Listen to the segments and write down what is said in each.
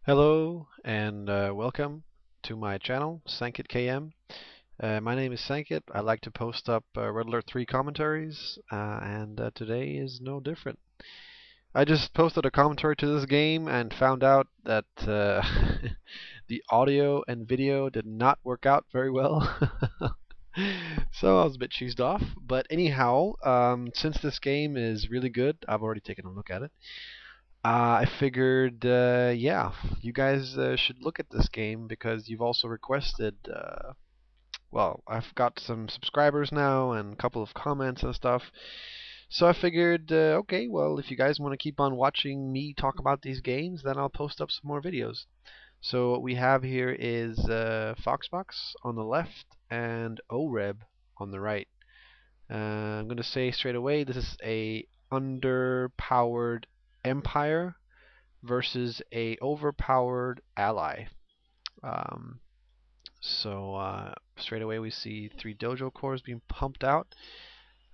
Hello and welcome to my channel, Sankit KM. My name is Sankit. I like to post up Red Alert 3 commentaries, and today is no different. I just posted a commentary to this game and found out that the audio and video did not work out very well. So I was a bit cheesed off. But anyhow, since this game is really good, I've already taken a look at it. I figured, yeah, you guys should look at this game because you've also requested. Well, I've got some subscribers now and a couple of comments and stuff. So I figured, okay, well, if you guys want to keep on watching me talk about these games, then I'll post up some more videos. So what we have here is FoxxBoxx on the left and Oreb on the right. I'm going to say straight away, this is a underpowered Empire versus a overpowered ally. Um, so straight away we see 3 dojo cores being pumped out.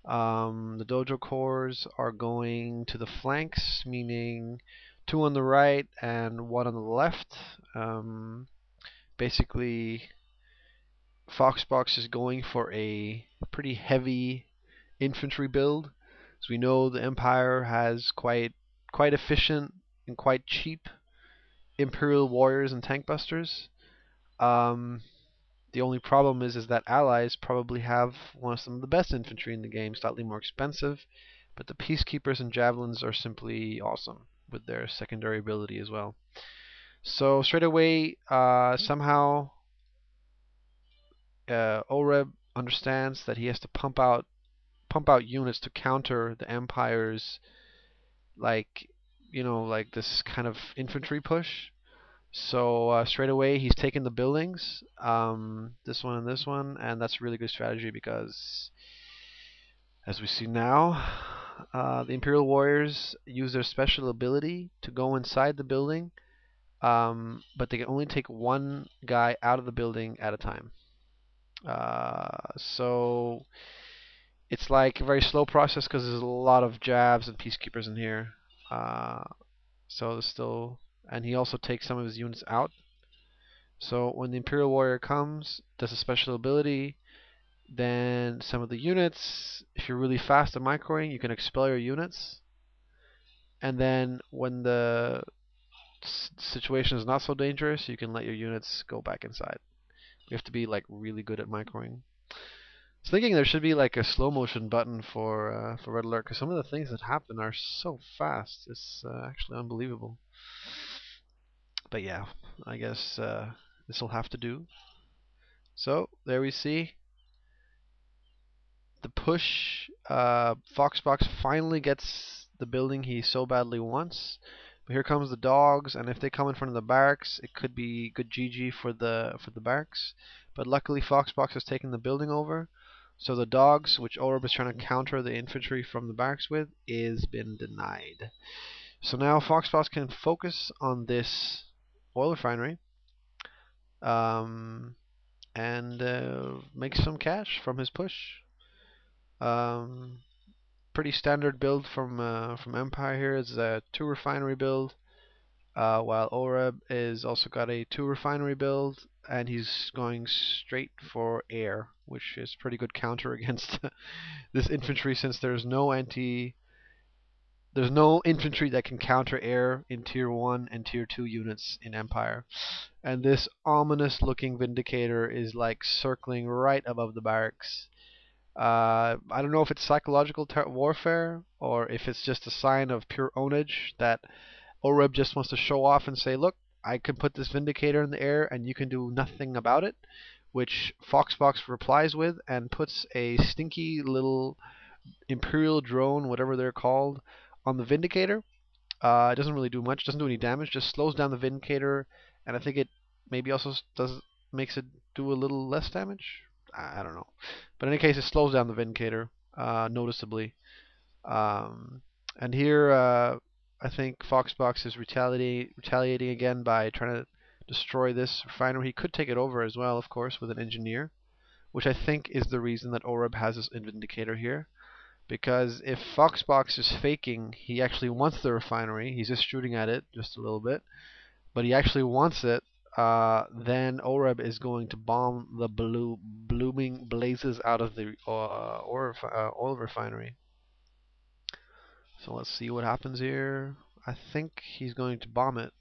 The dojo cores are going to the flanks, meaning 2 on the right and 1 on the left. Basically, FoxxBoxx is going for a pretty heavy infantry build. As we know, the Empire has quite efficient and quite cheap Imperial warriors and tank busters. Um, the only problem is that allies probably have one of some of the best infantry in the game, slightly more expensive, but the peacekeepers and javelins are simply awesome with their secondary ability as well. So straight away, somehow Oreb understands that he has to pump out units to counter the Empire's, like, like this kind of infantry push. So straight away he's taking the buildings, this one and this one, and that's a really good strategy because, as we see now, the Imperial Warriors use their special ability to go inside the building, but they can only take one guy out of the building at a time. So it's like a very slow process because there's a lot of jabs and peacekeepers in here. Uh, so there's still, and he also takes some of his units out. So when the Imperial Warrior comes, does a special ability, then some of the units, if you're really fast at microing, you can expel your units. And then when the situation is not so dangerous, you can let your units go back inside. You have to be like really good at microing. I was thinking there should be like a slow motion button for Red Alert because some of the things that happen are so fast. It's actually unbelievable. But yeah, I guess this will have to do. So there we see the push. FoxxBoxx finally gets the building he so badly wants. But here comes the dogs, and if they come in front of the barracks, it could be good GG for the barracks. But luckily, FoxxBoxx has taken the building over. So the dogs, which Oreb is trying to counter the infantry from the barracks with, is been denied. So now FoxxBoxx can focus on this oil refinery, and make some cash from his push. Pretty standard build from Empire here. It's a 2 refinery build, while Oreb is also got a 2 refinery build, and he's going straight for air, which is pretty good counter against this infantry since there's no infantry that can counter air in tier 1 and tier 2 units in Empire. And this ominous looking Vindicator is like circling right above the barracks. I don't know if it's psychological warfare or if it's just a sign of pure ownage that Oreb just wants to show off and say, look, I can put this Vindicator in the air and you can do nothing about it, which FoxxBoxx replies with and puts a stinky little Imperial drone, whatever they're called, on the Vindicator. It doesn't really do much, doesn't do any damage, just slows down the Vindicator, and I think it maybe also makes it do a little less damage. I don't know. But in any case, it slows down the Vindicator noticeably. And here, I think FoxxBoxx is retaliating again by trying to destroy this refinery. He could take it over as well, of course, with an engineer, which I think is the reason that Oreb has this Vindicator here. Because if FoxxBoxx is faking, he actually wants the refinery. He's just shooting at it just a little bit. but he actually wants it, then Oreb is going to bomb the blooming blazes out of the oil refinery. So let's see what happens here. I think he's going to bomb it.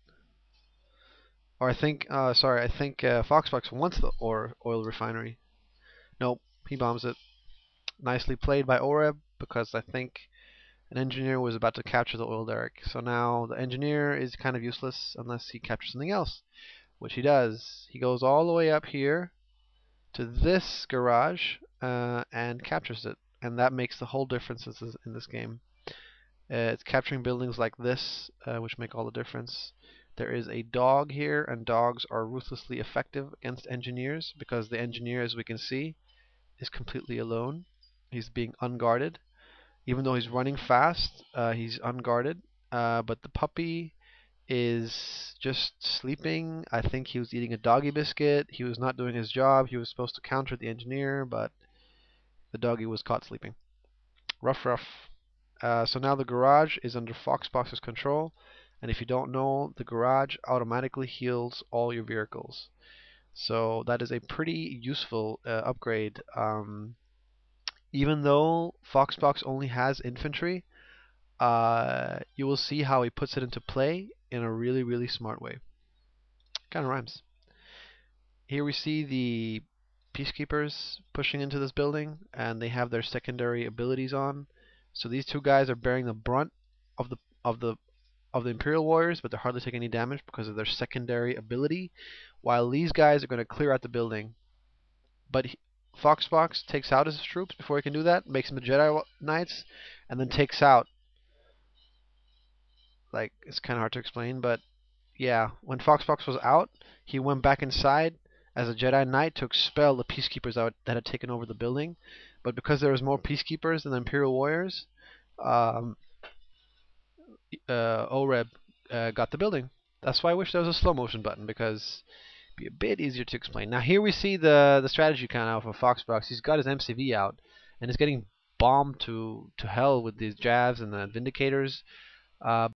Or I think, sorry, I think FoxxBoxx wants the oil refinery. Nope, he bombs it. Nicely played by Oreb, because I think an engineer was about to capture the oil derrick. So now the engineer is kind of useless unless he captures something else, which he does. He goes all the way up here to this garage and captures it. And that makes the whole difference in this game. It's capturing buildings like this, which make all the difference. There is a dog here, and dogs are ruthlessly effective against engineers, because the engineer, as we can see, is completely alone. He's being unguarded. Even though he's running fast, he's unguarded. But the puppy is just sleeping. I think he was eating a doggy biscuit. He was not doing his job. He was supposed to counter the engineer, but the doggy was caught sleeping. Rough, rough. So now the garage is under FoxxBoxx's control, and if you don't know, the garage automatically heals all your vehicles. So that is a pretty useful upgrade. Even though FoxxBoxx only has infantry, you will see how he puts it into play in a really, really smart way. Kind of rhymes. Here we see the peacekeepers pushing into this building, and they have their secondary abilities on. So these two guys are bearing the brunt of the Imperial warriors, but they're hardly taking any damage because of their secondary ability, while these guys are going to clear out the building. But FoxxBoxx takes out his troops before he can do that, makes them Jedi Knights, and then takes out. Like, it's kind of hard to explain, but yeah, when FoxxBoxx was out, he went back inside as a Jedi Knight to expel the peacekeepers that had taken over the building. But because there was more peacekeepers than the Imperial warriors, Oreb got the building. That's why I wish there was a slow motion button, because it'd be a bit easier to explain. Now here we see the strategy kind of for FoxxBoxx. He's got his MCV out, and he's getting bombed to hell with these jabs and the Vindicators.